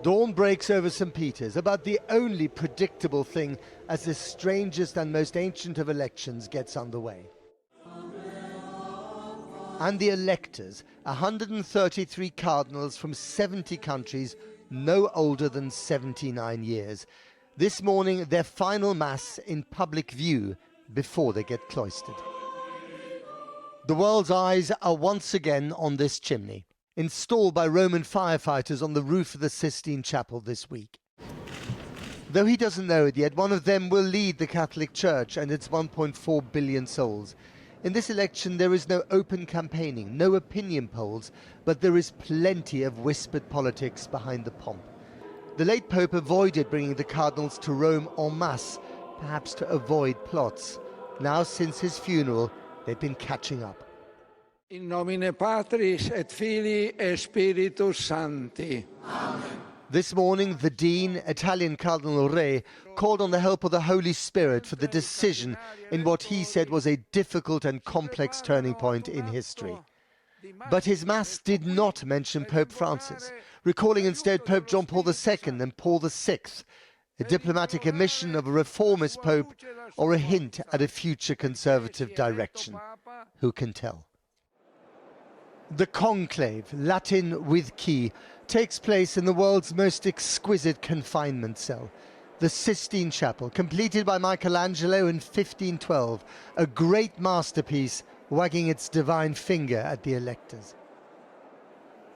Dawn breaks over St. Peter's, about the only predictable thing as the strangest and most ancient of elections gets underway. And the electors, 133 cardinals from 70 countries, no older than 79 years. This morning, their final mass in public view before they get cloistered. The world's eyes are once again on this chimney, installed by Roman firefighters on the roof of the Sistine Chapel this week. Though he doesn't know it yet, one of them will lead the Catholic Church and its 1.4 billion souls. In this election, there is no open campaigning, no opinion polls, but there is plenty of whispered politics behind the pomp. The late Pope avoided bringing the cardinals to Rome en masse, perhaps to avoid plots. Now, since his funeral, they've been catching up. In nomine Patris et Filii et Spiritus Sancti. Amen. This morning, the Dean, Italian Cardinal Re, called on the help of the Holy Spirit for the decision in what he said was a difficult and complex turning point in history. But his Mass did not mention Pope Francis, recalling instead Pope John Paul II and Paul VI, a diplomatic omission of a reformist Pope or a hint at a future conservative direction. Who can tell? The Conclave, Latin with key, takes place in the world's most exquisite confinement cell, the Sistine Chapel, completed by Michelangelo in 1512, a great masterpiece wagging its divine finger at the electors.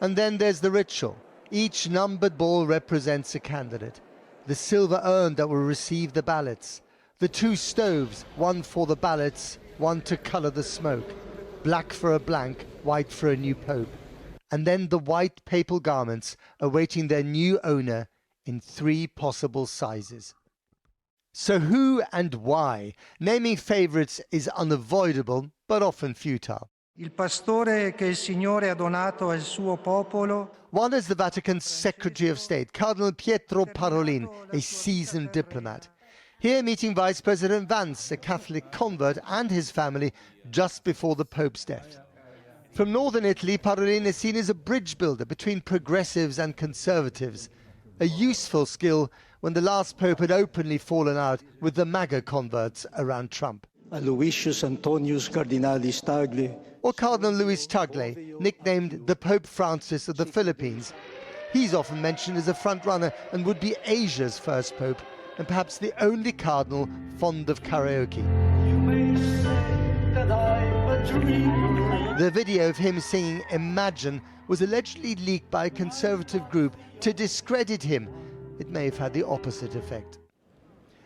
And then there's the ritual. Each numbered ball represents a candidate, the silver urn that will receive the ballots, the two stoves, one for the ballots, one to colour the smoke, black for a blank, white for a new pope, and then the white papal garments awaiting their new owner in 3 possible sizes. So who and why? Naming favourites is unavoidable, but often futile. Il pastore che il Signore ha donato al suo popolo. One is the Vatican's Secretary of State, Cardinal Pietro Parolin, a seasoned diplomat. Here meeting Vice President Vance, a Catholic convert, and his family just before the Pope's death. From northern Italy, Parolin is seen as a bridge builder between progressives and conservatives, a useful skill when the last Pope had openly fallen out with the MAGA converts around Trump. Aloysius Antonius Cardinalis Tagle. Or Cardinal Luis Tagle, nicknamed the Pope Francis of the Philippines. He's often mentioned as a front-runner and would be Asia's first Pope, and perhaps the only cardinal fond of karaoke. You may say that I'm a dreamer. The video of him singing Imagine was allegedly leaked by a conservative group to discredit him. It may have had the opposite effect.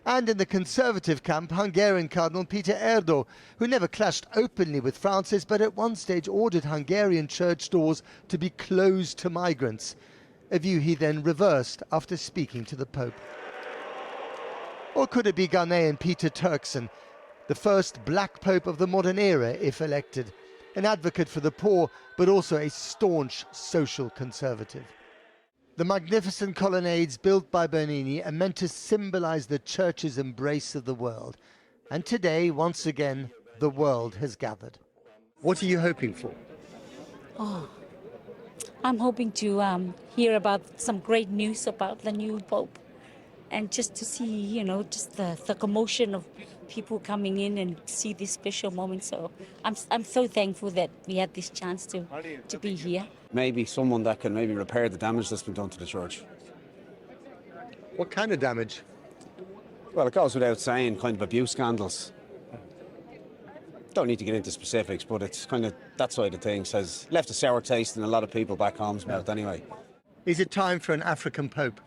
And in the conservative camp, Hungarian Cardinal Peter Erdo, who never clashed openly with Francis, but at one stage ordered Hungarian church doors to be closed to migrants, a view he then reversed after speaking to the Pope. Or could it be Ghanaian Peter Turkson, the first black pope of the modern era if elected, an advocate for the poor, but also a staunch social conservative? The magnificent colonnades built by Bernini are meant to symbolize the Church's embrace of the world. And today, once again, the world has gathered. What are you hoping for? Oh, I'm hoping to hear about some great news about the new Pope. And just to see, you know, just the commotion of people coming in and see this special moment. So I'm so thankful that we had this chance to be here. Maybe someone that can maybe repair the damage that's been done to the church. What kind of damage? Well, it goes without saying, kind of abuse scandals. Don't need to get into specifics, but it's kind of that side of things. Has left a sour taste in a lot of people back home's mouth anyway. Is it time for an African Pope?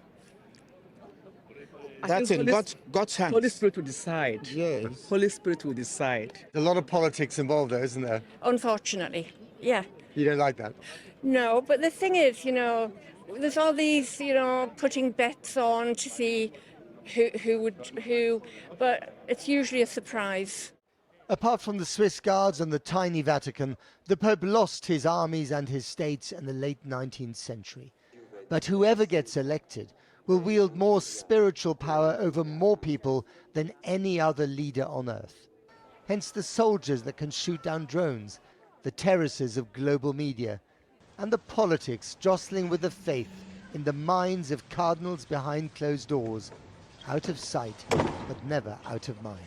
That's in God's hands. Holy Spirit will decide. Yes. Holy Spirit will decide. There's a lot of politics involved there, isn't there? Unfortunately, yeah. You don't like that? No, but the thing is, you know, there's all these, you know, putting bets on to see who, but it's usually a surprise. Apart from the Swiss Guards and the tiny Vatican, the Pope lost his armies and his states in the late 19th century. But whoever gets elected will wield more spiritual power over more people than any other leader on earth. Hence the soldiers that can shoot down drones, the terraces of global media, and the politics jostling with the faith in the minds of cardinals behind closed doors, out of sight, but never out of mind.